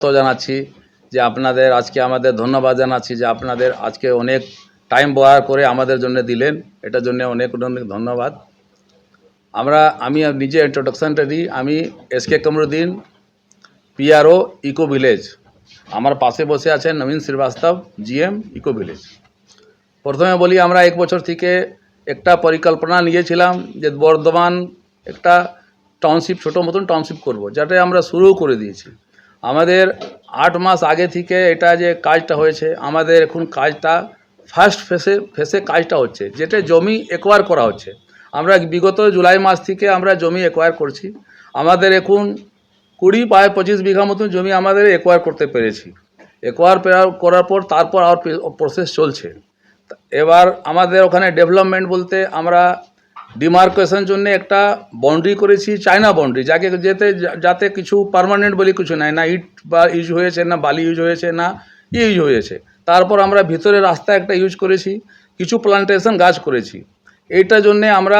তো জানাচ্ছি যে আপনাদের আজকে আমাদের ধন্যবাদ জানাচ্ছি যে আপনাদের আজকে অনেক টাইম বার করে আমাদের জন্য দিলেন, এটার জন্য অনেক অনেক ধন্যবাদ। আমি নিজে ইন্ট্রোডাকশনটা দিই। আমি SK Kamruddin, PRO eco village. আমার পাশে বসে আছেন নবীন শ্রীবাস্তব, জিএম ইকো ভিলেজ। প্রথমে বলি, আমরা এক বছর থেকে একটা পরিকল্পনা নিয়েছিলাম যে বর্ধমান একটা টাউনশিপ, ছোটো মতন টাউনশিপ করব, যেটা আমরা শুরু করে দিয়েছি। আমাদের 8 মাস আগে থেকে এটা যে কাজটা হয়েছে, আমাদের এখন কাজটা ফার্স্ট ফেসে কাজটা হচ্ছে, যেটা জমি একোয়ার করা হচ্ছে। আমরা বিগত জুলাই মাস থেকে আমরা জমি একোয়ার করছি। আমাদের এখন 25 বিঘা মতন জমি আমাদের একোয়ার করতে পেরেছি। একোয়ার করার পর তারপর আর প্রসেস চলছে। এবার আমাদের ওখানে ডেভেলপমেন্ট বলতে আমরা ডিমার্কেশন জন্য একটা বাউন্ডারি করেছি, চায়না বাউন্ডারি, যাতে কিছু পার্মানেন্ট বলে কিছু নাই, না ইট বা ইউজ হয়েছে, না বালি ইউজ হয়েছে, না ইউজ হয়েছে। তারপর আমরা ভিতরে রাস্তা একটা ইউজ করেছি, কিছু প্লান্টেশন গাছ করেছি। এইটার জন্যে আমরা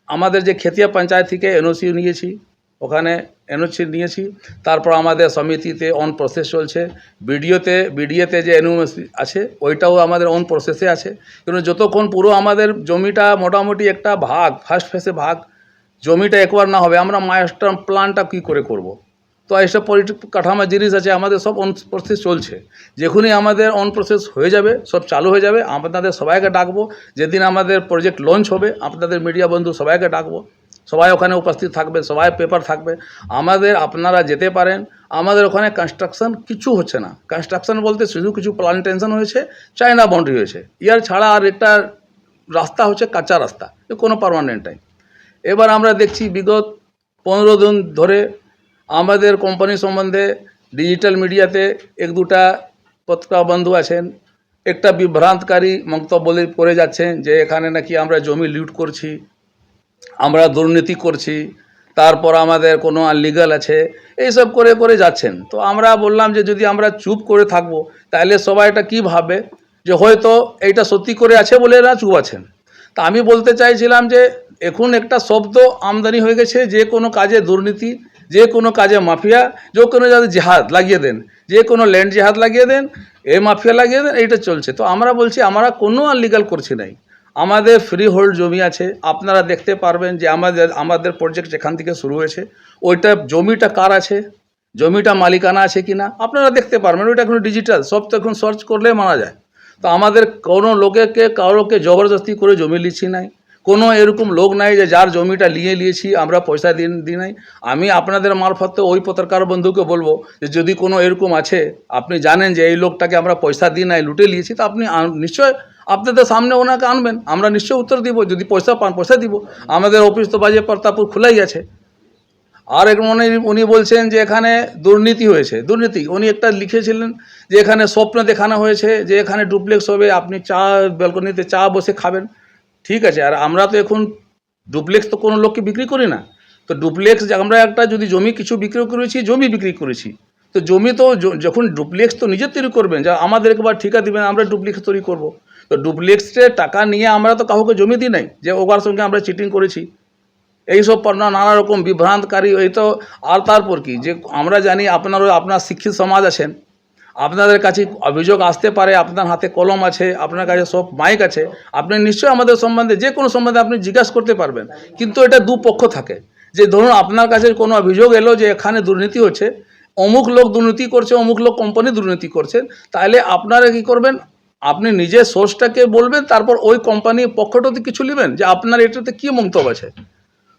আমাদের যে খেতিয়া পঞ্চায়েত থেকে এনওসি নিয়েছি, ওখানে এনওসি নিয়েছি। তারপর আমাদের সমিতিতে অন প্রসেস চলছে। বিডিএতে যে এনওসি আছে ওইটাও আমাদের অন প্রসেসে আছে। কিন্তু যতক্ষণ পুরো আমাদের জমিটা মোটামুটি একটা ভাগ, ফার্স্ট ফেসে ভাগ জমিটা একবার না হবে, আমরা মাস্টার প্ল্যানটা কী করে করব। তো এইসব কাঠামো জিনিস আছে, আমাদের সব অন প্রসেস চলছে। যখনই আমাদের অন প্রসেস হয়ে যাবে, সব চালু হয়ে যাবে, আপনাদের সবাইকে ডাকবো। যেদিন আমাদের প্রজেক্ট লঞ্চ হবে, আপনাদের মিডিয়া বন্ধু সবাইকে ডাকবো, সবাই ওখানে উপস্থিত থাকবে, সবাই পেপার থাকবে। আপনারা যেতে পারেন। আমাদের ওখানে কনস্ট্রাকশন কিছু হচ্ছে না। কনস্ট্রাকশন বলতে শুধু কিছু প্লান্টেশন হয়েছে, চায়না বাউন্ডারি হয়েছে, ইয়ার ছাড়া আর একটা রাস্তা হচ্ছে কাঁচা রাস্তা, কোনো পার্মানেন্ট নাই। এবার আমরা দেখছি বিগত 15 দিন ধরে আমাদের কোম্পানি সম্বন্ধে ডিজিটাল মিডিয়াতে এক দুটা পত্রিকা বন্ধু আছেন, একটা বিভ্রান্তকারী মন্তব্য করে যাচ্ছেন যে এখানে নাকি আমরা জমি লুট করছি, আমরা দুর্নীতি করছি, তারপর আমাদের কোনো আনলিগাল আছে, এইসব করে যাচ্ছেন। তো আমরা বললাম যে যদি আমরা চুপ করে থাকবো তাহলে সবাই এটা কী ভাববে, যে হয়তো এইটা সত্যি করে আছে বলে এরা চুপ আছেন। তা আমি বলতে চাইছিলাম যে এখন একটা শব্দ আমদানি হয়ে গেছে, যে কোনো কাজে দুর্নীতি, যে কোনো কাজে মাফিয়া, যে কোনো যাতে জেহাদ লাগিয়ে দেন, যে কোনো ল্যান্ড জেহাদ লাগিয়ে দেন, মাফিয়া লাগিয়ে দেন, এইটা চলছে। তো আমরা বলছি আমরা কোনো আনলিগাল করছি নাই, আমাদের ফ্রি হোল্ড জমি আছে। আপনারা দেখতে পারবেন যে আমাদের প্রজেক্ট যেখান থেকে শুরু হয়েছে ওইটা জমিটা কার আছে, জমিটা মালিকানা আছে কি না, আপনারা দেখতে পারবেন। ওইটা এখন ডিজিটাল, সব তো এখন সার্চ করলে মানা যায়। তো আমাদের কোনো কারোকে জবরদস্তি করে জমি লিচ্ছি নাই, কোনো এরকম লোক নাই যে যার জমিটা নিয়েছি আমরা পয়সা দিই নাই। আমি আপনাদের মারফতে ওই পত্রকার বন্ধুকে বলবো যে যদি কোনো এরকম আছে, আপনি জানেন যে এই লোকটাকে আমরা পয়সা দিই নাই, লুটে নিয়েছি, তো আপনি নিশ্চয় আপনাদের সামনে ওনাকে আনবেন, আমরা নিশ্চয় উত্তর দিব। যদি পয়সা পান পয়সা দিব, আমাদের অফিস তো বাজে প্রতাপপুর খোলাই আছে। আর এক উনি বলছেন যে এখানে দুর্নীতি হয়েছে। দুর্নীতি উনি একটা লিখেছিলেন যে এখানে স্বপ্ন দেখানো হয়েছে যে এখানে ডুপ্লেক্স হবে, আপনি ব্যালকনিতে চা বসে খাবেন। ঠিক আছে, আর আমরা তো এখন ডুপ্লেক্স তো কোনো লোককে বিক্রি করি না। তো ডুপ্লেক্স আমরা একটা যদি জমি কিছু বিক্রি করেছি, জমি বিক্রি করেছি, তো জমি তো যখন ডুপ্লেক্স তো নিজে তৈরি করবেন, যা আমাদের একবার ঠিকা দিবেন, আমরা ডুপ্লেক্স তৈরি করব। তো ডুপ্লেক্সের টাকা নিয়ে আমরা তো কাউকে জমি দিই নাই যে ওর সঙ্গে আমরা চিটিং করেছি। এইসব নানা রকম বিভ্রান্তকারী, এই তো। আর তারপর কি, যে আমরা জানি আপনার শিক্ষিত সমাজ আছেন, আপনাদের কাছে অভিযোগ আসতে পারে, আপনার হাতে কলম আছে, আপনার কাছে সব মাইক আছে, আপনি নিশ্চয়ই আমাদের সম্বন্ধে যে কোনো সম্বন্ধে আপনি জিজ্ঞাসা করতে পারবেন। কিন্তু এটা দুপক্ষ থাকে, যে ধরুন আপনার কাছে কোনো অভিযোগ এলো যে এখানে দুর্নীতি হচ্ছে, অমুক লোক দুর্নীতি করছে, অমুক লোক কোম্পানি দুর্নীতি করছেন, তাহলে আপনারা কী করবেন, আপনি নিজের সোর্সটাকে বলবেন, তারপর ওই কোম্পানির পক্ষটাতে কিছু নেবেন যে আপনার এটাতে কী মন্তব্য আছে।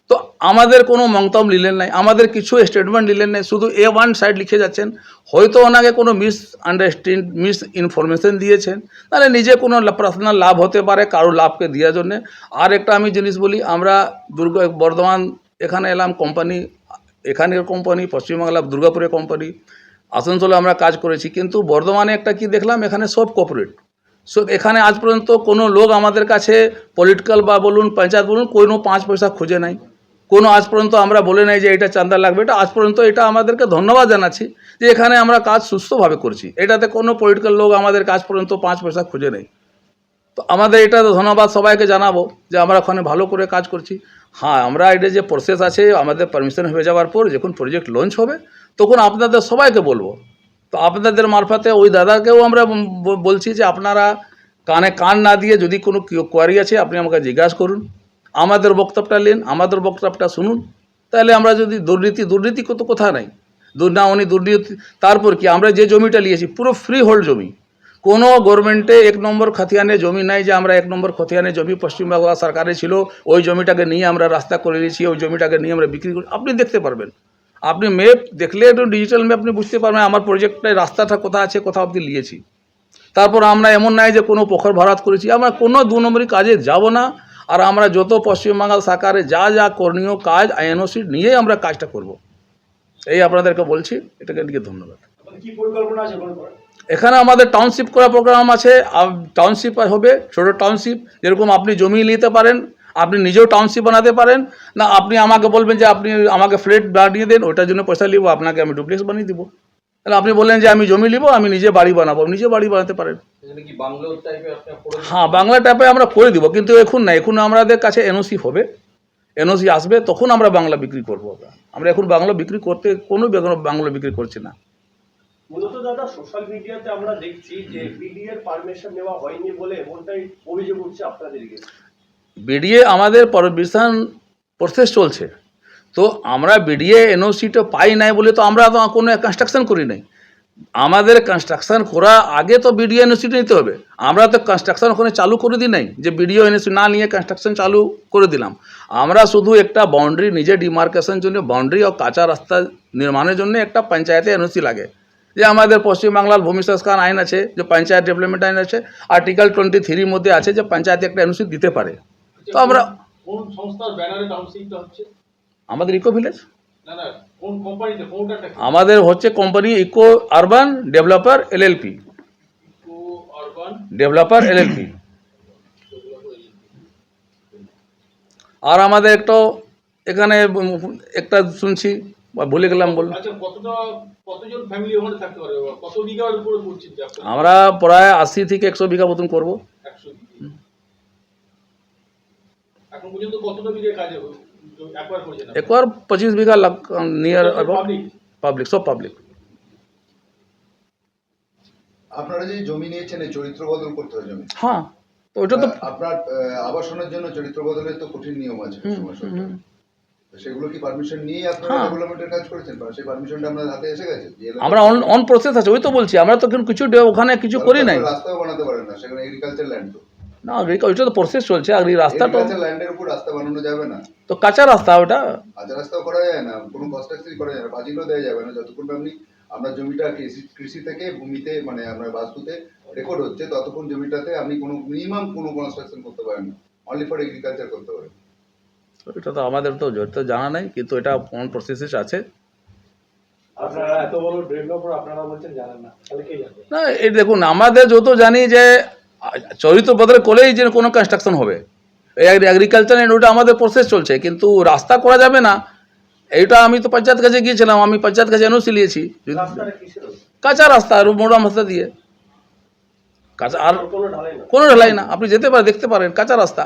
তো আমাদের কোনো মন্তব্য নিলেন নাই, আমাদের কিছু স্টেটমেন্ট নিলেন নাই, শুধু ওয়ান সাইড লিখে যাচ্ছেন। হয়তো ওনাকে কোনো মিস ইনফরমেশন দিয়েছেন, তাহলে নিজে কোনো পার্সোনাল লাভ হতে পারে কারো লাভকে দেওয়ার জন্যে। আর একটা আমি জিনিস বলি, আমরা বর্ধমান এখানে এলাম কোম্পানি, এখানের কোম্পানি পশ্চিমবাংলা দুর্গাপুরের কোম্পানি, আসানসোলে আমরা কাজ করেছি, কিন্তু বর্ধমানে একটা কি দেখলাম, এখানে সব কর্পোরেট। এখানে আজ পর্যন্ত কোনো লোক আমাদের কাছে পলিটিক্যাল বা বলুন পঞ্চায়েত বলুন কোনো 5 পয়সা খুঁজে নাই, কোনো আজ পর্যন্ত আমরা বলে নাই যে এটা চাঁদা লাগবে। এটা আজ পর্যন্ত এটা আমাদেরকে ধন্যবাদ জানাচ্ছি যে এখানে আমরা কাজ সুস্থভাবে করছি, এটাতে কোনো পলিটিক্যাল লোক আমাদের কাজ পর্যন্ত 5 পয়সা খুঁজে নেই। তো আমাদের এটা ধন্যবাদ সবাইকে জানাবো যে আমরা ওখানে ভালো করে কাজ করছি। হ্যাঁ, আমরা এটা যে প্রসেস আছে, আমাদের পারমিশন হয়ে যাওয়ার পর যখন প্রজেক্ট লঞ্চ হবে তখন আপনাদের সবাইকে বলবো তো আপনাদের মারফতে ওই দাদাকেও আমরা বলছি যে আপনারা কানে কান না দিয়ে যদি কোনো কোয়ারি আছে আপনি আমাকে জিজ্ঞাসা করুন, আমাদের বক্তব্যটা নেন, আমাদের বক্তব্যটা শুনুন। তাহলে আমরা যদি দুর্নীতি কত কথা নাই, না উনি দুর্নীতি, তারপর কি আমরা যে জমিটা নিয়েছি পুরো ফ্রি হোল্ড জমি, কোনো গভর্নমেন্টে 1 নম্বর খতিয়ানে জমি নাই যে আমরা 1 নম্বর খতিয়ানে জমি পশ্চিমবঙ্গ সরকারে ছিল, ওই জমিটাকে নিয়ে আমরা রাস্তা করে নিয়েছি, ওই জমিটাকে নিয়ে আমরা বিক্রি করি। আপনি দেখতে পারবেন, আপনি ম্যাপ দেখলে একটু ডিজিটাল ম্যাপ আপনি বুঝতে পারবেন আমার প্রজেক্টটায় রাস্তাটা কোথায় আছে, কোথাও অবধি নিয়েছি। তারপর আমরা এমন নাই যে কোনো পুকুর ভরাট করেছি, আমরা কোনো 2 নম্বরই কাজে যাব না। আর আমরা যত পশ্চিমবাংলা সরকারে যা যা করণীয় কাজ আইএনওসি নিয়েই আমরা কাজটা করব, এই আপনাদেরকে বলছি। এটাকে দিকে ধন্যবাদ। কি পরিকল্পনা আছে? এখানে আমাদের টাউনশিপ করা প্রোগ্রাম আছে, টাউনশিপ হবে, ছোটো টাউনশিপ, যেরকম আপনি জমি নিতে পারেন, আপনি নিজেও টাউনশিপ বানাতে পারেন, না আপনি আমাকে বলবেন যে আপনি আমাকে ফ্ল্যাট বানিয়ে দেন, ওটার জন্য পয়সা নিব, আপনাকে আমি ডুপ্লেক্স বানিয়ে দিব। তাহলে আপনি বললেন যে আমি জমি নিব, আমি নিজে বাড়ি বানাবো, নিজে বাড়ি বানাতে পারেন। হ্যাঁ, বাংলা টাইপে আমরা করে দিব, কিন্তু এখন না, এখন আমাদের কাছে এনওসি হবে, এনওসি আসবে, তখন আমরা বাংলা বিক্রি করবো। আমরা এখন বাংলা বিক্রি করতে কোনো বাংলা বিক্রি করছি না। মূলত দাদা সোশ্যাল মিডিয়াতে আমরা দেখছি যে বিডিএর পারমিশন নেওয়া হয়নি বলে এমনটাই অভিযোগ উঠছে আপনাদেরকে। বিডিএ আমাদের পারমিশন প্রসেস চলছে, তো আমরা বিডিএ এনওসিটা পাই নাই বলে তো আমরা তো কোনো কনস্ট্রাকশন করি নাই। আমাদের কনস্ট্রাকশন করা আগে তো বিডিএ এনওসি নিতে হবে। আমরা তো কনস্ট্রাকশন ওখানে চালু করে দিই নাই যে বিডিও এনওসি না নিয়ে কনস্ট্রাকশন চালু করে দিলাম। আমরা শুধু একটা বাউন্ডারি নিজে ডিমার্কেশন জন্য, বাউন্ডারি ও কাঁচা রাস্তা নির্মাণের জন্য একটা পঞ্চায়েতে এনওসি লাগে। যে আমাদের পশ্চিমবাংলার ভূমি সংস্কার আইন আছে, যে পঞ্চায়েত ডেভেলপমেন্ট আইন আছে, আর্টিকেল 23 মধ্যে আছে যে পঞ্চায়েতে একটা এনওসি দিতে পারে। তো আমরা কোন সংস্থার ব্যানারে টাউনশিপটা হচ্ছে? আমাদের ইকো ভিলেজ, না না, কোন কোম্পানিতে, কোনটা? আমাদের হচ্ছে company eco urban developer LLP, eco urban developer LLP. আর আমাদের একটা এখানে একটা শুনছি, ভুলে গেলাম বল। আচ্ছা, কতজন ফ্যামিলি ওখানে থাকতে পারে? কত বিঘার উপরে করছেন? আমরা প্রায় 80 থেকে 100 বিঘা মতন করবো। 100 বিঘা। এখন পর্যন্ত কতটা বিঘা কাজ একবার করেছেন? একবার 25 বিঘা নিয়ার পাবলিক, সব পাবলিক। আপনারা যে জমি নিয়েছেন চরিত্র বদল করতে হয় জমি। হ্যাঁ, তো ওটা তো আপনার আবাসনের জন্য চরিত্র বদলের তো কঠিন নিয়ম আছে। সেগুলো কি পারমিশন নিয়ে আপনারা ডেভেলপমেন্টের কাজ করেছেন? সেই পারমিশনটা আপনাদের হাতে এসে গেছে? আমরা অন প্রসেস আছে, ওই তো বলছি, আমরা তো কিছু ওখানে কিছু করি নাই। রাস্তাও বানাতে পারেন না, সেখানে এগ্রিকালচার ল্যান্ড তো না, ওইটা তো প্রসেস চলছে। আর রাস্তাটা ল্যান্ডের উপর রাস্তা বানানো যাবে না, তো কাঁচা রাস্তা, ওটা কাঁচা রাস্তাও করা যায় না, কোনো কনস্ট্রাকশন করা যায় না, বাজিলও দেওয়া যাবে না যতক্ষণ আপনি আমরা জমিটা কৃষি থেকে ভূমিতে মানে আপনার বাস্তুতে রেকর্ড হচ্ছে ততক্ষণ জমিটাতে আপনি কোনো মিনিমাম কোনো কনস্ট্রাকশন করতে পারেন না, অনলি ফর এগ্রিকালচার করতে পারেন। এটা তো আমাদের তো জানা নাই, কিন্তু এটা কোন প্রসেসে আছে। আপনারা এত বড় ডেভেলপার, আপনারা বলছেন জানেন না, তাহলে কে জানে? না, এই দেখুন, আমাদের যত জানি যে চরিত্র বদলে করলেই যে কোনো কনস্ট্রাকশন হবে, এই এগ্রিকালচার ওটা আমাদের প্রসেস চলছে, কিন্তু রাস্তা করা যাবে না। এইটা আমি তো পঞ্চায়েত কাছে গিয়েছিলাম, আমি পঞ্চায়েত কাছে এনওসি নিয়েছি, কাঁচা রাস্তা আর মোড়া রাস্তা দিয়ে, কাঁচা, আর কোনো ঢালাই না। আপনি যেতে পারেন, দেখতে পারেন, কাঁচা রাস্তা।